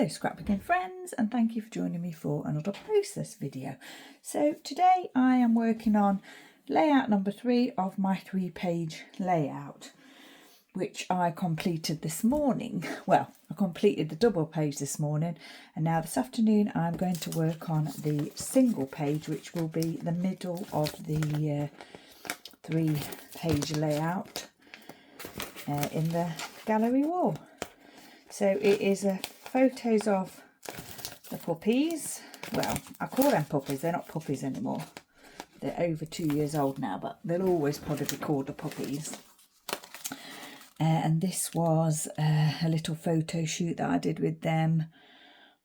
Hello scrapbooking friends, and thank you for joining me for another process video. So today I am working on layout number 3 of my 3-page layout, which I completed this morning. Well, I completed the double page this morning, and now this afternoon I'm going to work on the single page, which will be the middle of the 3-page layout in the gallery wall. So it is photos of the puppies. Well, I call them puppies, they're not puppies anymore. They're over 2 years old now, but they'll always probably be called the puppies. And this was a little photo shoot that I did with them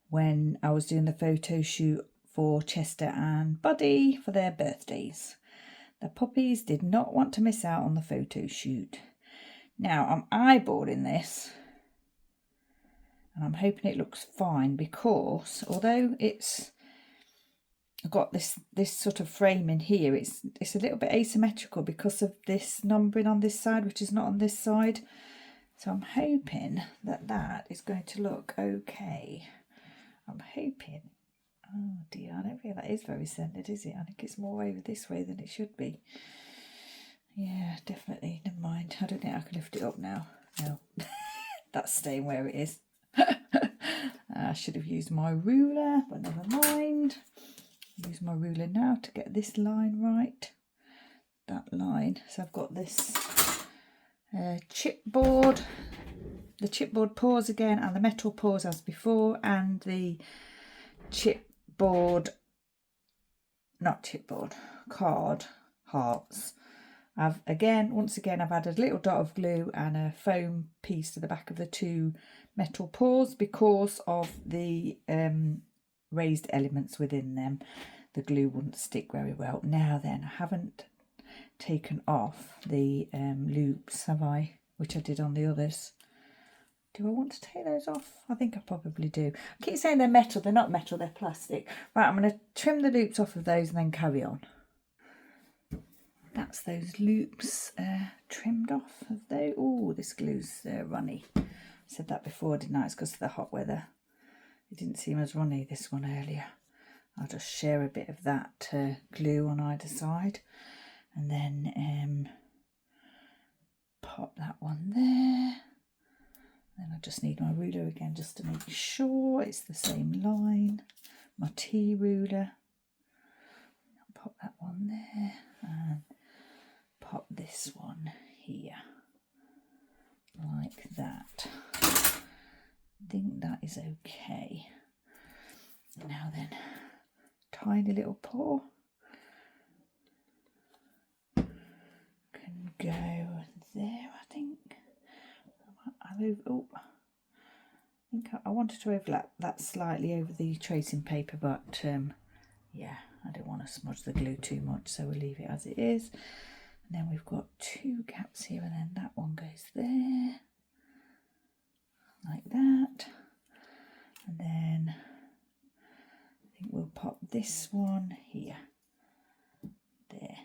when I was doing the photo shoot for Chester and Buddy for their birthdays. The puppies did not want to miss out on the photo shoot. Now I'm eyeballing this, and I'm hoping it looks fine, because although it's got this sort of frame in here, it's a little bit asymmetrical because of this numbering on this side, which is not on this side. So I'm hoping that that is going to look okay. I'm hoping. Oh dear, I don't think that is very centered, is it? I think it's more over this way than it should be. Yeah, definitely. Never mind. I don't think I can lift it up now. No, that's staying where it is. I should have used my ruler, but never mind. Use my ruler now to get this line right. That line. So I've got this chipboard, the chipboard paws again, and the metal paws as before, and the chipboard, not chipboard, card hearts. I've once again I've added a little dot of glue and a foam piece to the back of the 2 metal paws because of the raised elements within them. The glue wouldn't stick very well. Now then, I haven't taken off the loops, have I? Which I did on the others. Do I want to take those off? I think I probably do. I keep saying they're metal. They're not metal, they're plastic. Right, I'm going to trim the loops off of those and then carry on. That's those loops trimmed off of those. Oh, this glue's runny. I said that before, didn't I? It's because of the hot weather. It didn't seem as runny, this one, earlier. I'll just share a bit of that glue on either side, and then pop that one there. Then I just need my ruler again just to make sure it's the same line. My T ruler. I'll pop that one there and pop this one here, like that. I think that is okay. Now then, tiny little paw can go there, I think. I think I wanted to overlap that slightly over the tracing paper, but yeah, I don't want to smudge the glue too much, so we'll leave it as it is. And then we've got 2 gaps here, and then that one goes there, like that. And then I think we'll pop this one here, there,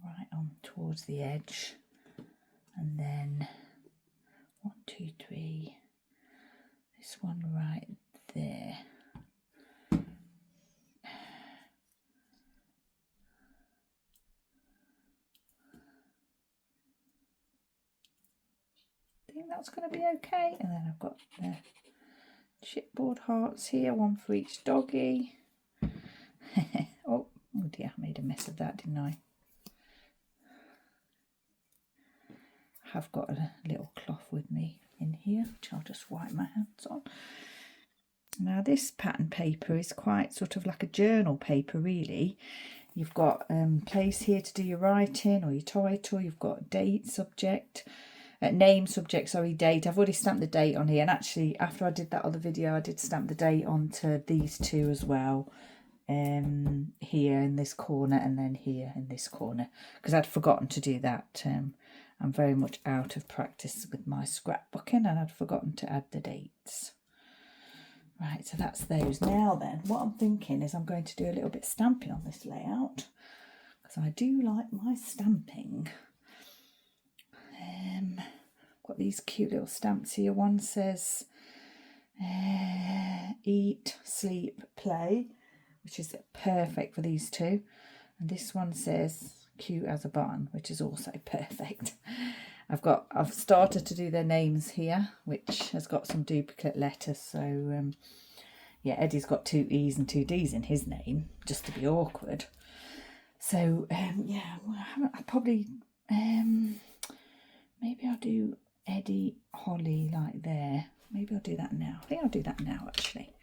right on towards the edge. And then 1, 2, 3, this one right there. I think that's going to be okay. And then I've got the chipboard hearts here, 1 for each doggy. Oh dear, I made a mess of that, didn't I? I have got a little cloth with me in here, which I'll just wipe my hands on. Now this pattern paper is quite sort of like a journal paper, really. You've got place here to do your writing or your title. You've got date, subject, name, subject, sorry, date. I've already stamped the date on here, and actually after I did that other video I did stamp the date onto these 2 as well, here in this corner and then here in this corner, because I'd forgotten to do that. I'm very much out of practice with my scrapbooking, and I'd forgotten to add the dates. Right, so that's those. Now then, what I'm thinking is I'm going to do a little bit of stamping on this layout, because I do like my stamping. got these cute little stamps here. One says eat, sleep, play, which is perfect for these two. And this one says cute as a button, which is also perfect. I've started to do their names here, which has got some duplicate letters. So yeah, Eddie's got 2 E's and 2 D's in his name, just to be awkward. So yeah, I probably maybe I'll do Eddie, Holly like there. Maybe I'll do that now. I think I'll do that now actually.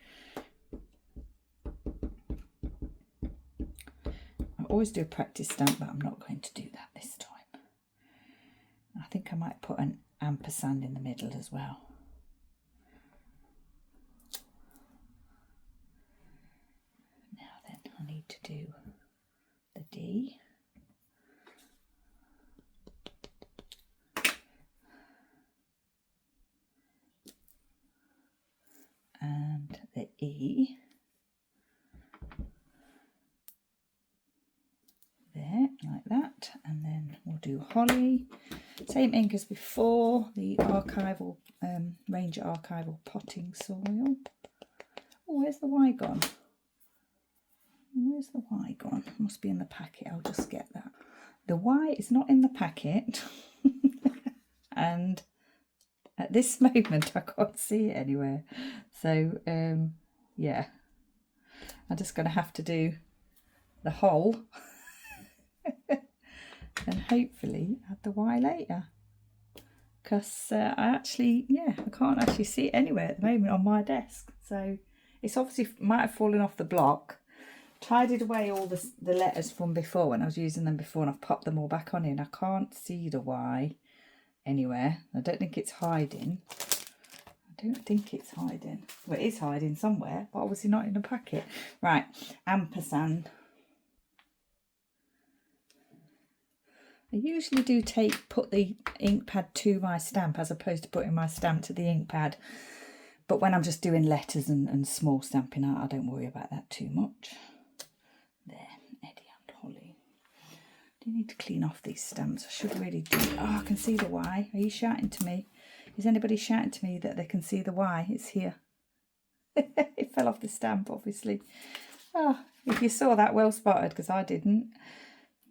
I always do a practice stamp, but I'm not going to do that this time. I think I might put an ampersand in the middle as well. Now then, I need to do the D. And the E. There, like that. And then we'll do Holly. Same ink as before, the archival, Ranger Archival Potting Soil. Oh, where's the Y gone? Where's the Y gone? Must be in the packet, I'll just get that. The Y is not in the packet. And at this moment I can't see it anywhere. So, yeah. I'm just going to have to do the whole. And hopefully add the Y later, because I can't actually see it anywhere at the moment on my desk. So it's obviously might have fallen off the block. Tidied away all the letters from before when I was using them before, and I've popped them all back on in. I can't see the Y anywhere. I don't think it's hiding. Well, it is hiding somewhere, but obviously not in the packet. Right, ampersand. I usually do put the ink pad to my stamp as opposed to putting my stamp to the ink pad. But when I'm just doing letters and small stamping art, I don't worry about that too much. There, Eddie and Holly. Do you need to clean off these stamps? I should really do. Oh, I can see the Y. Are you shouting to me? Is anybody shouting to me that they can see the Y? It's here. It fell off the stamp, obviously. Oh, if you saw that, well spotted, because I didn't.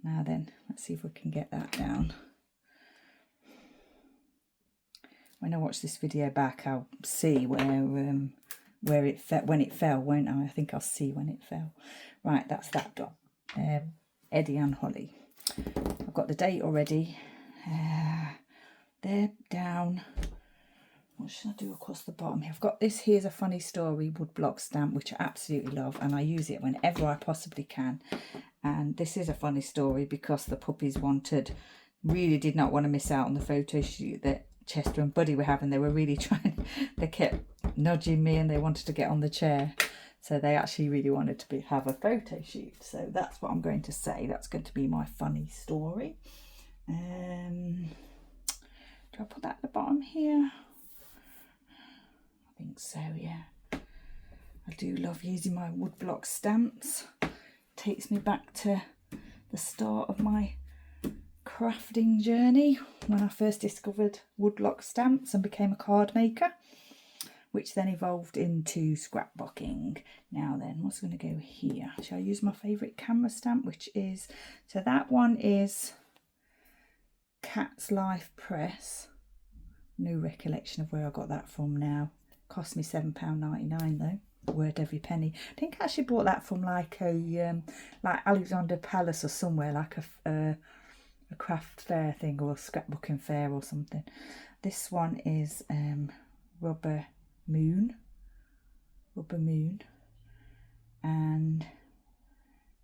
Now then, let's see if we can get that down. When I watch this video back, I'll see where it fell, when it fell, won't I? I think I'll see when it fell. Right, that's that done. Eddie and Holly. I've got the date already. There, down. What should I do across the bottom here? I've got this Here's a Funny Story woodblock stamp, which I absolutely love, and I use it whenever I possibly can. And this is a funny story because the puppies really did not want to miss out on the photo shoot that Chester and Buddy were having. They were really trying, they kept nudging me and they wanted to get on the chair. So they actually really wanted to have a photo shoot. So that's what I'm going to say. That's going to be my funny story. Do I put that at the bottom here? I think so, yeah. I do love using my woodblock stamps. Takes me back to the start of my crafting journey when I first discovered woodblock stamps and became a card maker, which then evolved into scrapbooking. Now then, what's going to go here? Shall I use my favourite camera stamp, which is, so that one is Cat's Life Press. No recollection of where I got that from now. Cost me £7.99 though. Worth every penny. I think I actually bought that from like Alexander Palace or somewhere, like a craft fair thing or a scrapbooking fair or something. This one is Rubber Moon, and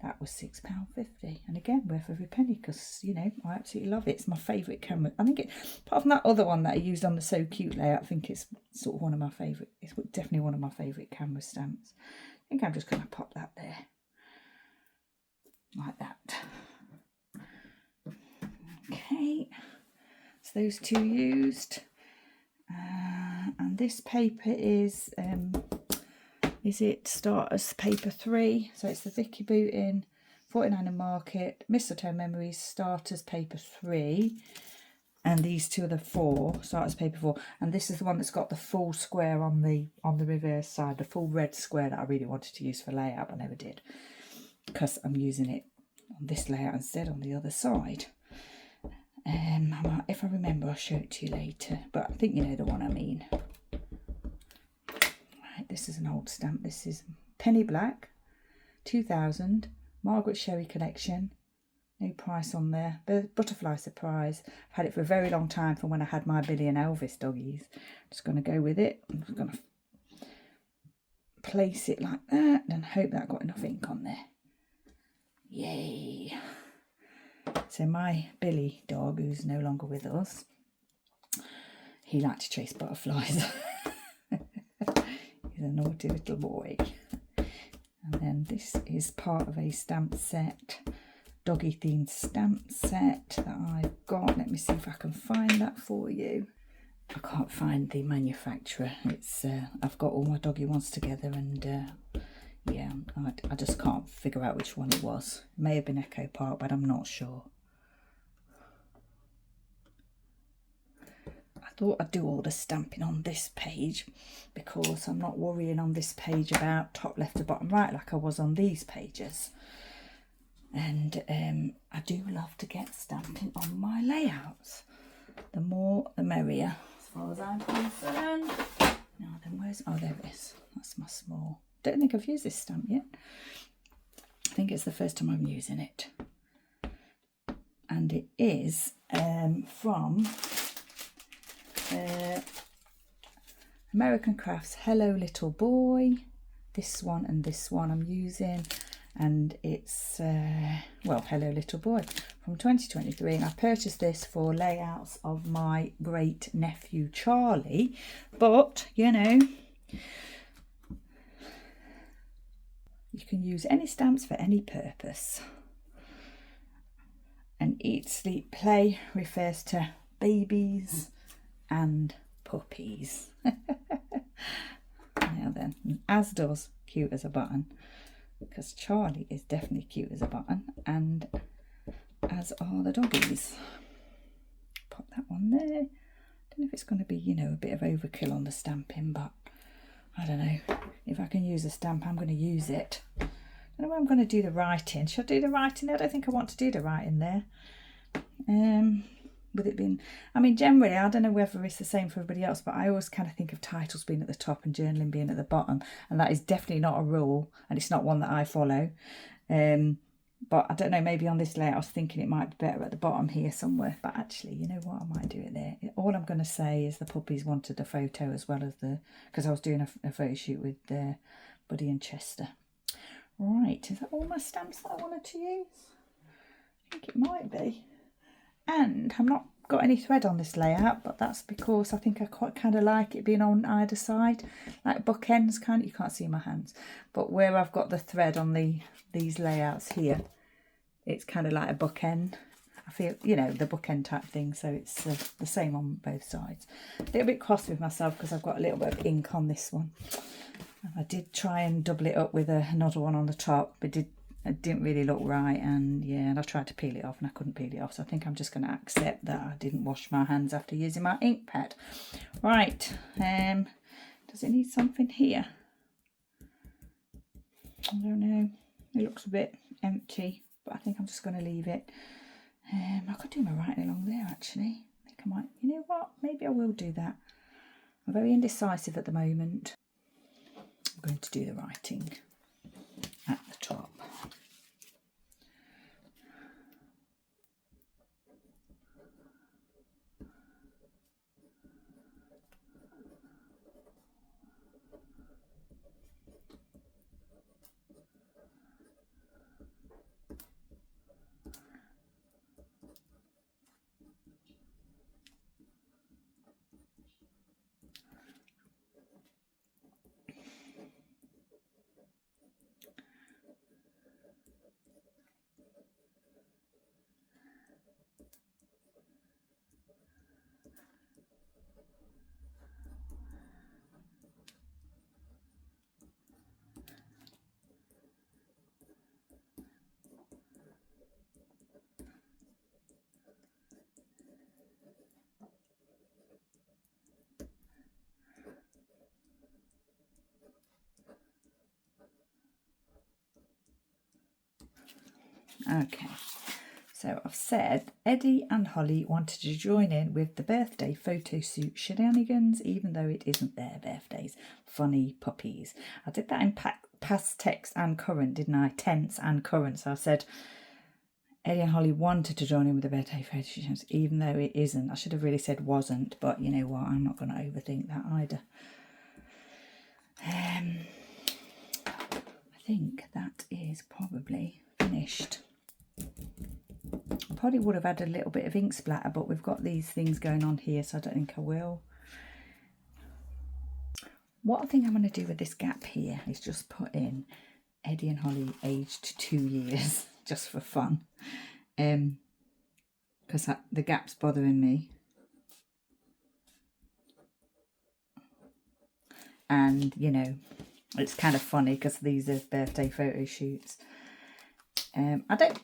that was £6.50, and again worth every penny because, you know, I absolutely love it. It's my favourite camera. I think apart from that other one that I used on the So Cute layout, I think it's sort of one of my favourite. It's definitely one of my favourite camera stamps. I think I'm just going to pop that there like that. Okay, so those two used, and this paper is it Starters Paper 3, so it's the Vicky Bootin 49 and Market Mistletoe Memories Starters Paper 3, and these two are the 4 starters paper 4, and this is the one that's got the full square on the reverse side, the full red square that I really wanted to use for layout but never did, because I'm using it on this layout instead on the other side. If I remember, I'll show it to you later, but I think you know the one I mean. Right, this is an old stamp. This is Penny Black 2000 Margaret Sherry collection. No price on there. Butterfly surprise. I've had it for a very long time, from when I had my Billy and Elvis doggies. I'm just going to go with it. I'm just going to place it like that and hope that I got enough ink on there. Yay! So my Billy dog, who's no longer with us, he liked to chase butterflies. He's a naughty little boy. And then this is part of a stamp set, doggy themed stamp set that I've got. Let me see if I can find that for you. I can't find the manufacturer. It's I've got all my doggy ones together, and yeah, I just can't figure out which one it was. It may have been Echo Park, but I'm not sure. I thought I'd do all the stamping on this page because I'm not worrying on this page about top left to bottom right like I was on these pages. And I do love to get stamping on my layouts. The more the merrier, as far as I'm concerned. Now then, where's, oh, there it is. That's my small. Don't think I've used this stamp yet. I think it's the first time I'm using it. And it is from American Crafts Hello Little Boy. This one and this one I'm using. And it's, well, Hello Little Boy from 2023. And I purchased this for layouts of my great nephew Charlie. But, you know, you can use any stamps for any purpose. And Eat, Sleep, Play refers to babies and puppies. Now then, as does Cute as a Button, because Charlie is definitely cute as a button, and as are the doggies. Pop that one there. Don't know if it's going to be, you know, a bit of overkill on the stamping, but I don't know. If I can use a stamp, I'm going to use it. I don't know where I'm going to do the writing. Should I do the writing there? I don't think I want to do the writing there. With it being, I mean, generally, I don't know whether it's the same for everybody else, but I always kind of think of titles being at the top and journaling being at the bottom, and that is definitely not a rule, and it's not one that I follow. But I don't know, maybe on this layout I was thinking it might be better at the bottom here somewhere, but actually, you know what, I might do it there. All I'm going to say is the puppies wanted a photo as well as the, because I was doing a photo shoot with Buddy and Chester. Right, is that all my stamps that I wanted to use? I think it might be. And I've not got any thread on this layout, but that's because I think I quite kind of like it being on either side, like bookends kind of. You can't see my hands, but where I've got the thread on these layouts here, it's kind of like a bookend. I feel, you know, the bookend type thing, so it's the same on both sides. A little bit cross with myself because I've got a little bit of ink on this one. I did try and double it up with another one on the top, but it didn't really look right, and yeah, and I tried to peel it off and I couldn't peel it off, so I think I'm just going to accept that I didn't wash my hands after using my ink pad. Right, does it need something here? I don't know, it looks a bit empty, but I think I'm just going to leave it. I could do my writing along there actually. I think I might, you know what, maybe I will do that. I'm very indecisive at the moment. I'm going to do the writing at the top. Okay, so I've said Eddie and Holly wanted to join in with the birthday photo shoot shenanigans, even though it isn't their birthdays. Funny puppies. I did that in past tense and current, didn't I? Tense and current. So I said Eddie and Holly wanted to join in with the birthday photo shoot, even though it isn't. I should have really said wasn't, but you know what? I'm not going to overthink that either. I think that is probably finished. Probably would have had a little bit of ink splatter, but we've got these things going on here, so I don't think I will. What I think I'm going to do with this gap here is just put in Eddie and Holly aged 2 years, just for fun. Because the gap's bothering me. And, you know, it's kind of funny because these are birthday photo shoots. I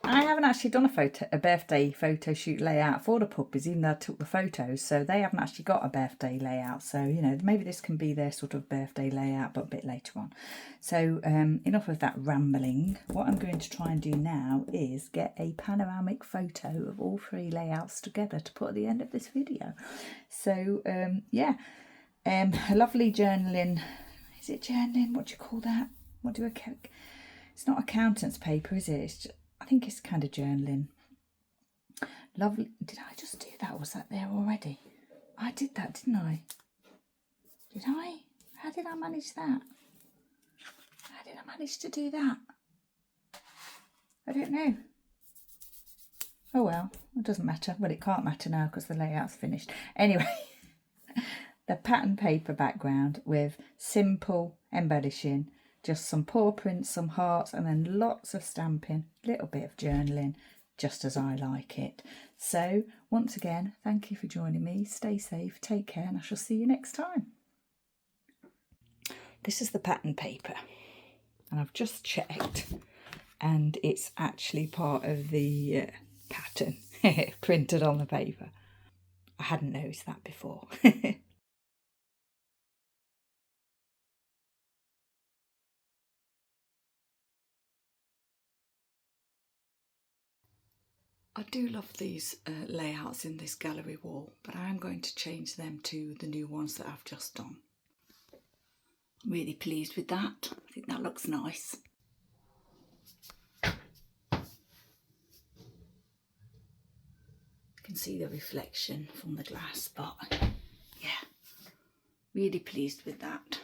haven't actually done a birthday photo shoot layout for the puppies, even though I took the photos. So they haven't actually got a birthday layout. So, you know, maybe this can be their sort of birthday layout, but a bit later on. So enough of that rambling. What I'm going to try and do now is get a panoramic photo of all 3 layouts together to put at the end of this video. So, yeah, a lovely journaling. Is it journaling? What do you call that? What do I call it? It's not accountant's paper, is it? It's just, I think it's kind of journaling. Lovely. Did I just do that? Or was that there already? I did that, didn't I? Did I? How did I manage that? How did I manage to do that? I don't know. Oh well, it doesn't matter. Well, it can't matter now because the layout's finished. Anyway, the pattern paper background with simple embellishing. Just some paw prints, some hearts, and then lots of stamping, a little bit of journaling, just as I like it. So, once again, thank you for joining me. Stay safe, take care, and I shall see you next time. This is the pattern paper, and I've just checked, and it's actually part of the pattern printed on the paper. I hadn't noticed that before. I do love these layouts in this gallery wall, but I am going to change them to the new ones that I've just done. I'm really pleased with that. I think that looks nice. You can see the reflection from the glass, but yeah, really pleased with that.